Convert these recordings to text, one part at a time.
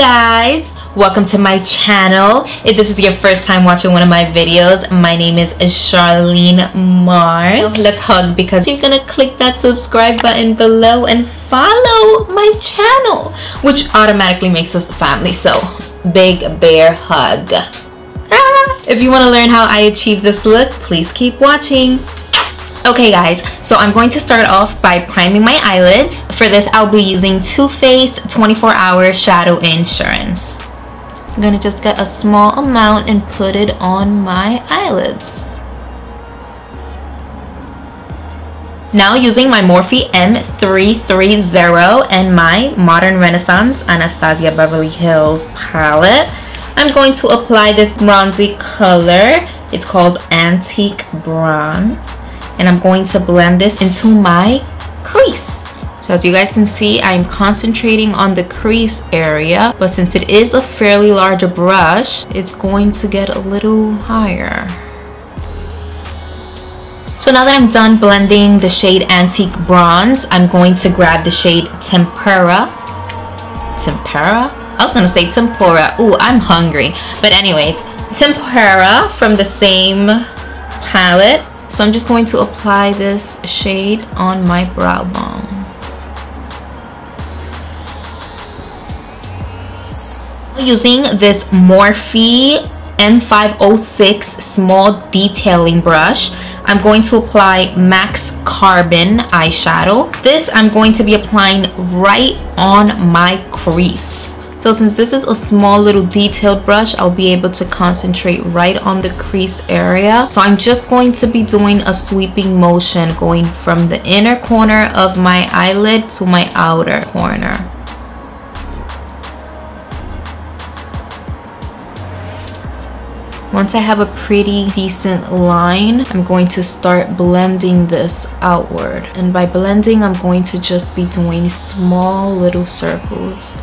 guys, welcome to my channel. If this is your first time watching one of my videos, my name is Sharlene Mars. Let's hug because you're gonna click that subscribe button below and follow my channel, which automatically makes us a family. So big bear hug. If you want to learn how I achieve this look, please keep watching. Okay guys, so I'm going to start off by priming my eyelids. For this, I'll be using Too Faced 24-Hour Shadow Insurance. I'm going to just get a small amount and put it on my eyelids. Now using my Morphe M330 and my Modern Renaissance Anastasia Beverly Hills palette, I'm going to apply this bronzy color. It's called Antique Bronze. And I'm going to blend this into my crease. So as you guys can see, I'm concentrating on the crease area, but since it is a fairly large brush, it's going to get a little higher. So now that I'm done blending the shade Antique Bronze, I'm going to grab the shade Tempera. Tempera? I was gonna say Tempura. Ooh, I'm hungry. But anyways, Tempera from the same palette. So I'm just going to apply this shade on my brow bone. Using this Morphe M506 small detailing brush, I'm going to apply Max Carbon eyeshadow. This I'm going to be applying right on my crease. So since this is a small little detailed brush, I'll be able to concentrate right on the crease area. So I'm just going to be doing a sweeping motion going from the inner corner of my eyelid to my outer corner. Once I have a pretty decent line, I'm going to start blending this outward. And by blending, I'm going to just be doing small little circles.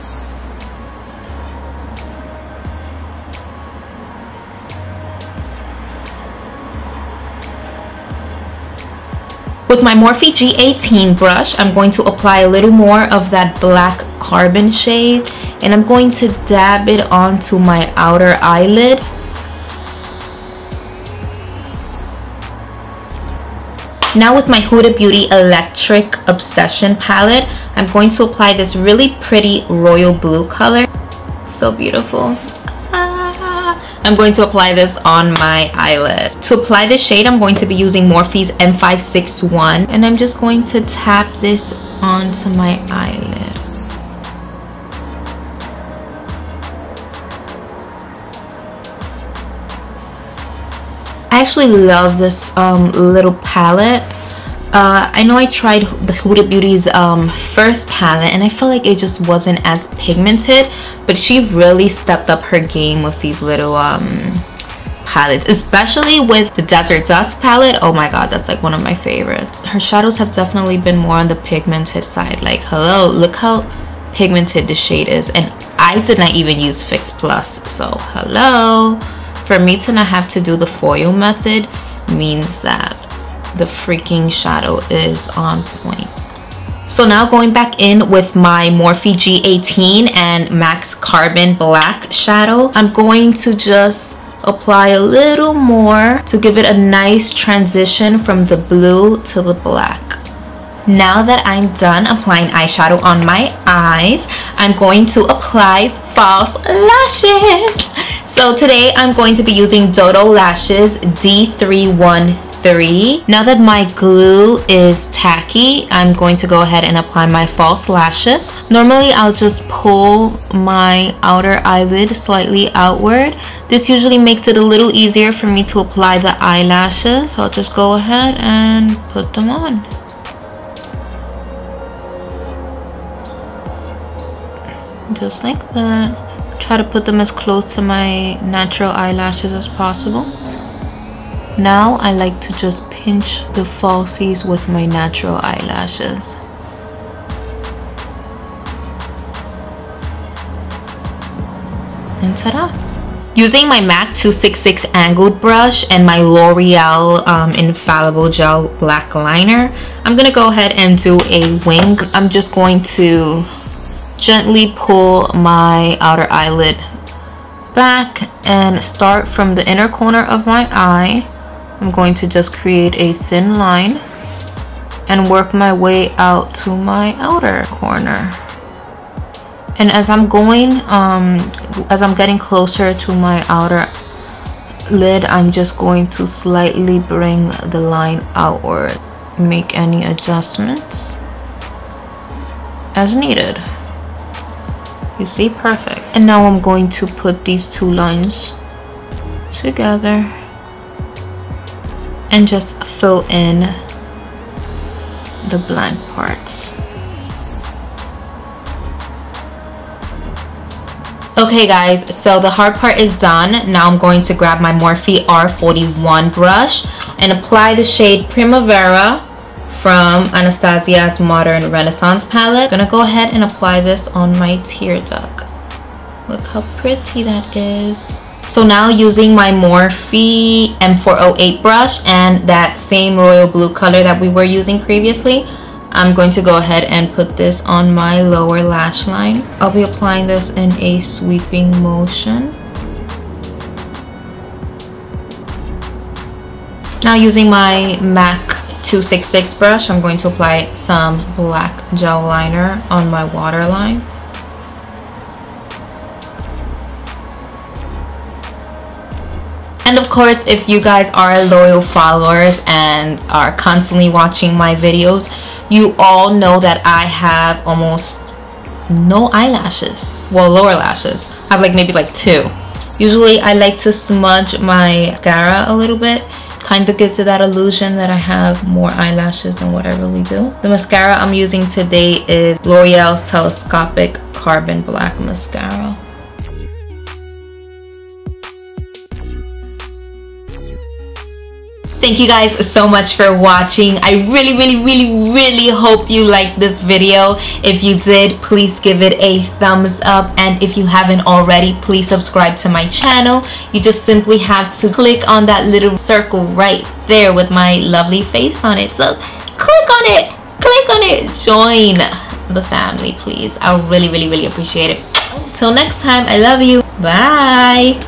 With my Morphe G18 brush, I'm going to apply a little more of that black carbon shade, and I'm going to dab it onto my outer eyelid. Now with my Huda Beauty Electric Obsession palette, I'm going to apply this really pretty royal blue color. It's so beautiful. I'm going to apply this on my eyelid. To apply this shade, I'm going to be using Morphe's M561, and I'm just going to tap this onto my eyelid. I actually love this little palette. I know I tried the Huda Beauty's first palette and I felt like it just wasn't as pigmented, but she really stepped up her game with these little palettes, especially with the Desert Dust palette. Oh my god, that's like one of my favorites. Her shadows have definitely been more on the pigmented side. Like, hello, look how pigmented the shade is, and I did not even use Fix Plus, so hello. For me to not have to do the foil method means that the freaking shadow is on point. So now going back in with my Morphe G18 and Max Carbon Black shadow, I'm going to just apply a little more to give it a nice transition from the blue to the black. Now that I'm done applying eyeshadow on my eyes, I'm going to apply false lashes. So today I'm going to be using Dodo Lashes D313. Now that my glue is tacky, I'm going to go ahead and apply my false lashes. Normally I'll just pull my outer eyelid slightly outward. This usually makes it a little easier for me to apply the eyelashes. So I'll just go ahead and put them on. Just like that. Try to put them as close to my natural eyelashes as possible. Now I like to just pinch the falsies with my natural eyelashes. And ta-da! Using my MAC 266 angled brush and my L'Oreal Infallible Gel Black Liner, I'm going to go ahead and do a wing. I'm just going to gently pull my outer eyelid back and start from the inner corner of my eye. I'm going to just create a thin line and work my way out to my outer corner. And as I'm getting closer to my outer lid, I'm just going to slightly bring the line outward. Make any adjustments as needed. You see, perfect. And now I'm going to put these two lines together and just fill in the blank parts. Okay guys, so the hard part is done. Now I'm going to grab my Morphe R41 brush and apply the shade Primavera from Anastasia's Modern Renaissance palette. I'm gonna go ahead and apply this on my tear duct. Look how pretty that is. So now using my Morphe M408 brush and that same royal blue color that we were using previously, I'm going to go ahead and put this on my lower lash line. I'll be applying this in a sweeping motion. Now using my MAC 266 brush, I'm going to apply some black gel liner on my waterline. And of course, if you guys are loyal followers and are constantly watching my videos, you all know that I have almost no eyelashes. Well, lower lashes. I have maybe two. Usually I like to smudge my mascara a little bit. Kind of gives it that illusion that I have more eyelashes than what I really do. The mascara I'm using today is L'Oreal's Telescopic Carbon Black Mascara. Thank you guys so much for watching. I really hope you liked this video. If you did, please give it a thumbs up, and if you haven't already, please subscribe to my channel. You just simply have to click on that little circle right there with my lovely face on it. So click on it, join the family, please. I really appreciate it. Till next time, I love you. Bye.